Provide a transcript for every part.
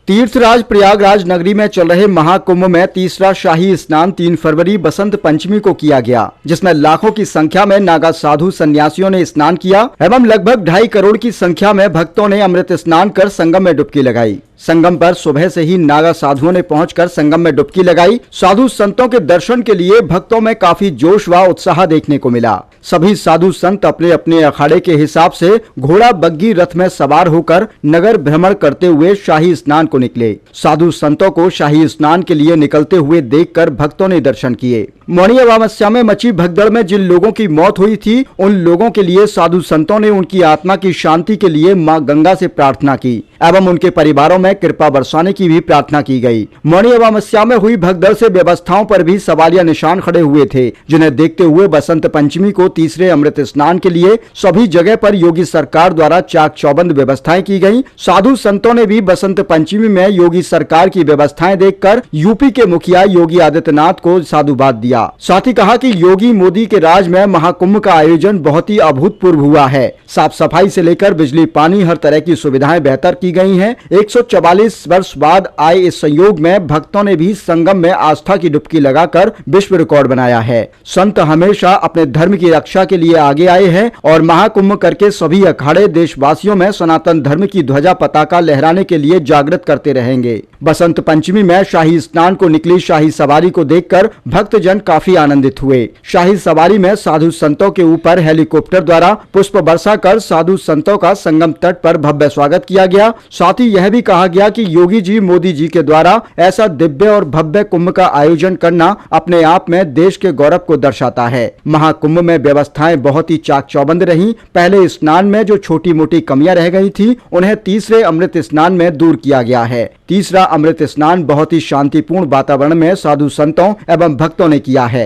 तीर्थराज प्रयागराज नगरी में चल रहे महाकुंभ में तीसरा शाही स्नान 3 फरवरी बसंत पंचमी को किया गया, जिसमें लाखों की संख्या में नागा साधु सन्यासियों ने स्नान किया एवं लगभग 2.5 करोड़ की संख्या में भक्तों ने अमृत स्नान कर संगम में डुबकी लगाई। संगम पर सुबह से ही नागा साधुओं ने पहुंचकर संगम में डुबकी लगाई। साधु संतों के दर्शन के लिए भक्तों में काफी जोश व उत्साह देखने को मिला। सभी साधु संत अपने अपने अखाड़े के हिसाब से घोड़ा बग्गी रथ में सवार होकर नगर भ्रमण करते हुए शाही स्नान को निकले। साधु संतों को शाही स्नान के लिए निकलते हुए देखकर भक्तों ने दर्शन किए। मौनी अमावस्या में मची भगदड़ में जिन लोगों की मौत हुई थी, उन लोगों के लिए साधु संतों ने उनकी आत्मा की शांति के लिए मां गंगा से प्रार्थना की एवं उनके परिवारों में कृपा बरसाने की भी प्रार्थना की गई। मौनी अमावस्या में हुई भगदड़ से व्यवस्थाओं पर भी सवालिया निशान खड़े हुए थे, जिन्हें देखते हुए बसंत पंचमी को तीसरे अमृत स्नान के लिए सभी जगह पर योगी सरकार द्वारा चाक चौबंद व्यवस्थाएं की गई। साधु संतों ने भी बसंत पंचमी में योगी सरकार की व्यवस्थाएं देखकर यूपी के मुखिया योगी आदित्यनाथ को साधुवाद दिया। साथ ही कहा कि योगी मोदी के राज में महाकुंभ का आयोजन बहुत ही अभूतपूर्व हुआ है। साफ सफाई से लेकर बिजली पानी हर तरह की सुविधाएं बेहतर की गई हैं। 144 वर्ष बाद आए इस संयोग में भक्तों ने भी संगम में आस्था की डुबकी लगाकर विश्व रिकॉर्ड बनाया है। संत हमेशा अपने धर्म की रक्षा के लिए आगे आए हैं और महाकुंभ करके सभी अखाड़े देशवासियों में सनातन धर्म की ध्वजा पताका लहराने के लिए जागृत करते रहेंगे। बसंत पंचमी में शाही स्नान को निकली शाही सवारी को देखकर भक्तजन काफी आनंदित हुए। शाही सवारी में साधु संतों के ऊपर हेलीकॉप्टर द्वारा पुष्प वर्षा कर साधु संतों का संगम तट पर भव्य स्वागत किया गया। साथ ही यह भी कहा गया कि योगी जी मोदी जी के द्वारा ऐसा दिव्य और भव्य कुंभ का आयोजन करना अपने आप में देश के गौरव को दर्शाता है। महाकुंभ में व्यवस्थाएं बहुत ही चाक चौबंद रही। पहले स्नान में जो छोटी मोटी कमियां रह गई थी, उन्हें तीसरे अमृत स्नान में दूर किया गया है। तीसरा अमृत स्नान बहुत ही शांतिपूर्ण वातावरण में साधु संतों एवं भक्तों ने किया है।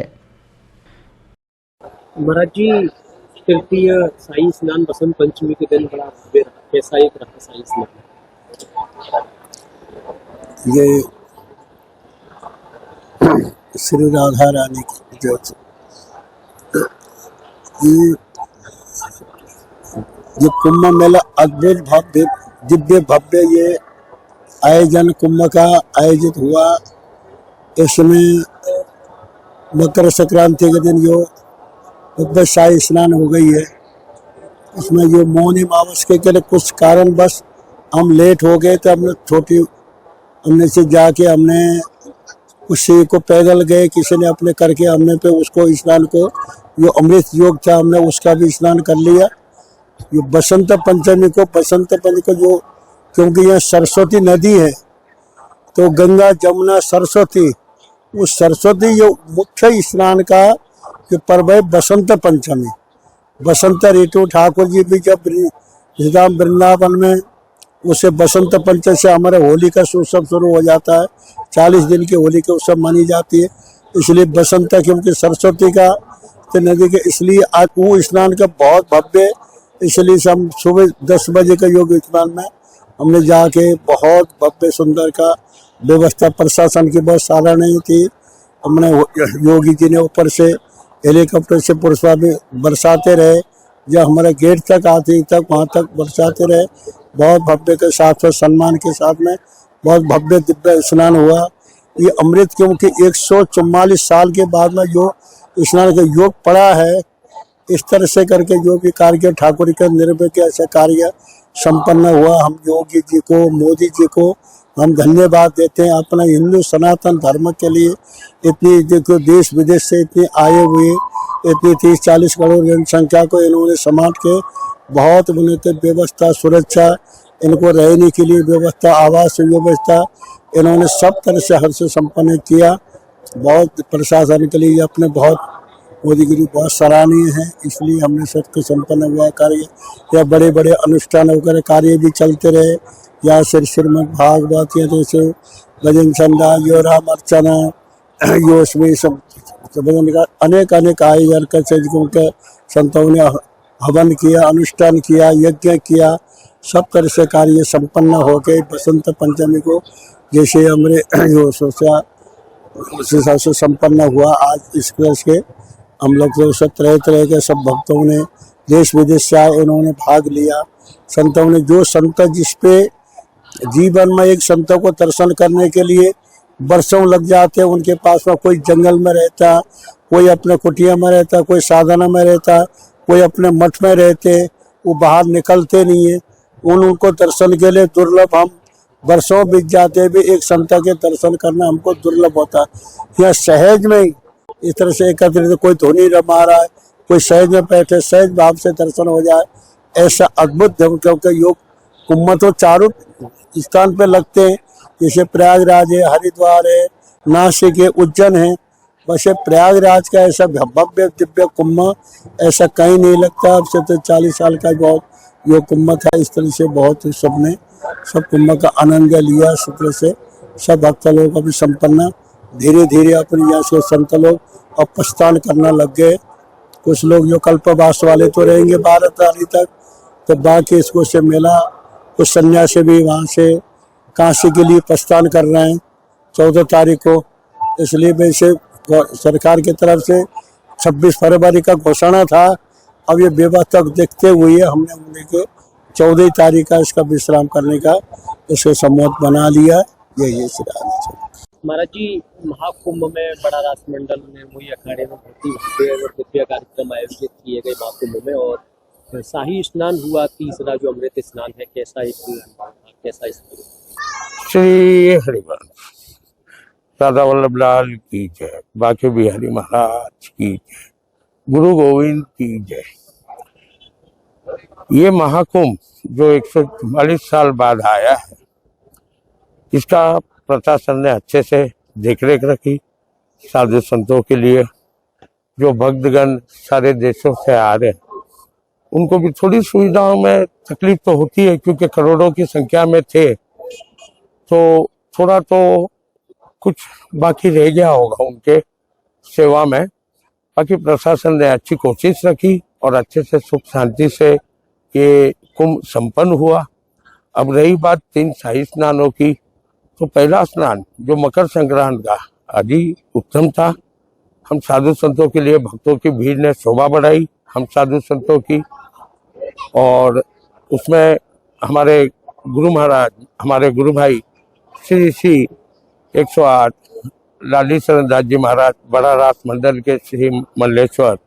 महाराज जी, तृतीय शाही स्नान बसंत पंचमी के दिन बड़ा भव्य रहा, कैसा एक रहा शाही स्नान? ये श्री राधा रानी की जो ये कुंभ मेला अद्भुत भव्य दिव्य भव्य ये आयोजन कुंभ का आयोजित हुआ। इसमें मकर संक्रांति के दिन जो भव्य शाही स्नान हो गई है, उसमें जो मौनी अमावस्या के लिए कुछ कारणवश हम लेट हो गए थे। हमने से जाके हमने किसी को पैदल गए, किसी ने अपने करके हमने पे उसको स्नान को जो अमृत योग था हमने उसका भी स्नान कर लिया। ये बसंत पंचमी को जो क्योंकि यहाँ सरस्वती नदी है, तो गंगा जमुना सरस्वती, उस सरस्वती जो मुख्य स्नान का जो पर्व है बसंत पंचमी। बसंत ऋतु ठाकुर जी भी जब धाम वृंदावन में उसे बसंत पंचमी से हमारे होली का उत्सव शुरू हो जाता है। 40 दिन की होली के उत्सव मानी जाती है, इसलिए बसंत क्योंकि सरस्वती का तो नदी के, इसलिए आज वो स्नान का बहुत भव्य। इसलिए हम सुबह 10 बजे का योग स्नान में हमने जाके बहुत भव्य सुंदर का व्यवस्था, प्रशासन की बहुत सराहनीय थी। हमने योगी जी ने ऊपर से हेलीकॉप्टर से पुष्पा भी बरसाते रहे, जब हमारे गेट तक आती तक वहाँ तक बरसाते रहे। बहुत भव्य के साथ सम्मान के साथ में बहुत भव्य दिव्य स्नान हुआ। ये अमृत क्योंकि 144 साल के बाद में जो स्नान का योग पड़ा है, इस तरह से करके जो भी कार्य ठाकुर के निर्भय के ऐसा कार्य संपन्न हुआ। हम योगी जी को, मोदी जी को हम धन्यवाद देते हैं। अपना हिंदू सनातन धर्म के लिए इतनी देखो देश विदेश से इतनी आए हुए, इतनी 30-40 करोड़ जनसंख्या को इन्होंने समाज के बहुत उन्नत व्यवस्था, सुरक्षा, इनको रहने के लिए व्यवस्था, आवास व्यवस्था, इन्होंने सब तरह से हर से संपन्न किया। बहुत प्रशासन के लिए अपने बहुत मोदी गिरी बहुत सराहनीय है। इसलिए हमने सबके संपन्न हुआ कार्य या बड़े बड़े अनुष्ठान वगैरह कार्य भी चलते रहे। या श्रीमद् भागवत, जैसे भजन चंदा, यो राम अर्चना, यो उसमें सब अनेक आयोजन कर संतों ने हवन किया, अनुष्ठान किया, यज्ञ किया, सब तरह से कार्य संपन्न हो गए। बसंत पंचमी को जैसे हमने जो सोचा उस हिसाब से संपन्न हुआ। आज इस तरह से हम लोग तो तरह तरह के सब भक्तों ने देश विदेश से आए, इन्होंने भाग लिया। संतों ने जो संत जिस पे जीवन में एक संतों को दर्शन करने के लिए वर्षों लग जाते। उनके पास में कोई जंगल में रहता, कोई अपने कुटिया में रहता, कोई साधना में रहता, कोई अपने मठ में रहते, वो बाहर निकलते नहीं है। उनको दर्शन के लिए दुर्लभ हम वर्षों बीत जाते भी एक संत के दर्शन करना हमको दुर्लभ होता है। यह सहज में ही इस तरह से एकत्रित, कोई धुनी रमा रहा है, कोई सहज में बैठे, सहज भाव से दर्शन हो जाए, ऐसा अद्भुत। क्योंकि योग कुंभ तो चारों स्थान पे लगते हैं, जैसे प्रयागराज है, हरिद्वार है, नासिक है, उज्जैन है। वैसे प्रयागराज का ऐसा भव्य दिव्य कुंभ ऐसा कहीं नहीं लगता। अब से तो 40 साल का बहुत योग कुंभ था। इस तरह से बहुत सबने सब कुंभ का आनंद लिया। इस तरह से सब भक्त लोग अभी संपन्न धीरे धीरे अपने यहाँ से संत लोग अब प्रस्थान करना लग गए। कुछ लोग जो कल्पवास वाले तो रहेंगे 12 तारीख तक, तो बाकी इसको से मेला, कुछ सन्यासी भी वहाँ से काशी के लिए प्रस्थान कर रहे हैं 14 तारीख को। इसलिए वैसे सरकार की तरफ से 26 फरवरी का घोषणा था। अब ये व्यवस्था देखते हुए हमने उन्हें के 14 तारीख का इसका विश्राम करने का इसको सम्मत बना लिया। यही महाराज जी, महाकुंभ में बड़ा राष्ट्रमंडल निर्मोही अखाड़े में भक्ति भव्य और दिव्य कार्यक्रम आयोजित किए गए महाकुंभ में, और शाही स्नान हुआ तीसरा जो अमृत स्नान है। कैसा कैसा श्री हरिवंश राधा वल्लभ लाल की जय, बाके बिहारी महाराज की जय, गुरु गोविंद की जय। ये महाकुंभ जो 144 साल बाद आया है, इसका प्रशासन ने अच्छे से देखरेख रखी। साधु संतों के लिए जो भक्तगण सारे देशों से आ रहे हैं, उनको भी थोड़ी सुविधाओं में तकलीफ तो होती है, क्योंकि करोड़ों की संख्या में थे, तो थोड़ा तो कुछ बाकी रह गया होगा उनके सेवा में। बाकी प्रशासन ने अच्छी कोशिश रखी और अच्छे से सुख शांति से ये कुंभ संपन्न हुआ। अब रही बात 3 शाही स्नानों की, तो पहला स्नान जो मकर संक्रांति का अति उत्तम था। हम साधु संतों के लिए भक्तों की भीड़ ने शोभा बढ़ाई, हम साधु संतों की, और उसमें हमारे गुरु महाराज, हमारे गुरु भाई श्री 108 लाली शरण दास जी महाराज बड़ा रास मंडल के श्री मल्लेश्वर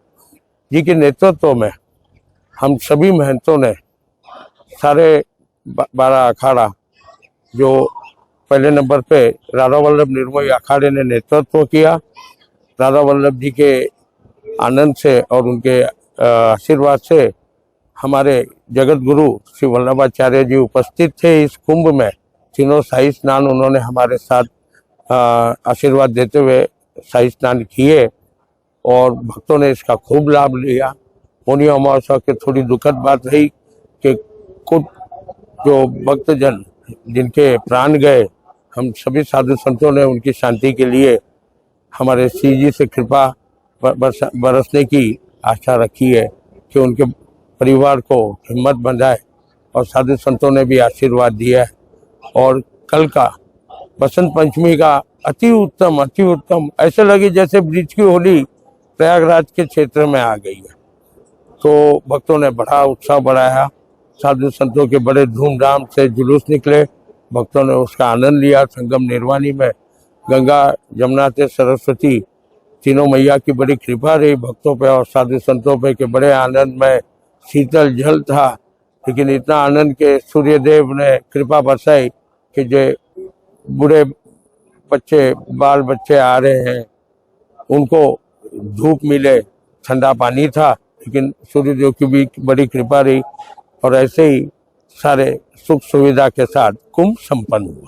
जी के नेतृत्व में हम सभी महंतों ने सारे 12 अखाड़ा, जो पहले नंबर पे राधा वल्लभ निर्मोही अखाड़े ने नेतृत्व किया। राधा वल्लभ जी के आनंद से और उनके आशीर्वाद से हमारे जगत गुरु श्री वल्लभाचार्य जी उपस्थित थे इस कुंभ में। तीनों शाही स्नान उन्होंने हमारे साथ आशीर्वाद देते हुए शाही स्नान किए और भक्तों ने इसका खूब लाभ लिया। मौनी अमावस्या की थोड़ी दुखद बात रही कि कुछ जो भक्तजन जिनके प्राण गए, हम सभी साधु संतों ने उनकी शांति के लिए हमारे श्री जी से कृपा बरसने की आशा रखी है कि उनके परिवार को हिम्मत बंधाए, और साधु संतों ने भी आशीर्वाद दिया है। और कल का बसंत पंचमी का अति उत्तम, ऐसे लगे जैसे ब्रिज की होली प्रयागराज के क्षेत्र में आ गई है। तो भक्तों ने बड़ा उत्साह बढ़ाया, साधु संतों के बड़े धूमधाम से जुलूस निकले, भक्तों ने उसका आनंद लिया। संगम निर्वाणी में गंगा, जमुना से सरस्वती तीनों मैया की बड़ी कृपा रही भक्तों पे और साधु संतों पे के बड़े आनंद में शीतल जल था। लेकिन इतना आनंद के सूर्यदेव ने कृपा बरसाई कि जो बूढ़े बच्चे, बाल बच्चे आ रहे हैं, उनको धूप मिले, ठंडा पानी था, लेकिन सूर्यदेव की भी बड़ी कृपा रही और ऐसे ही सारे सुख सुविधा के साथ कुंभ संपन्न हुआ।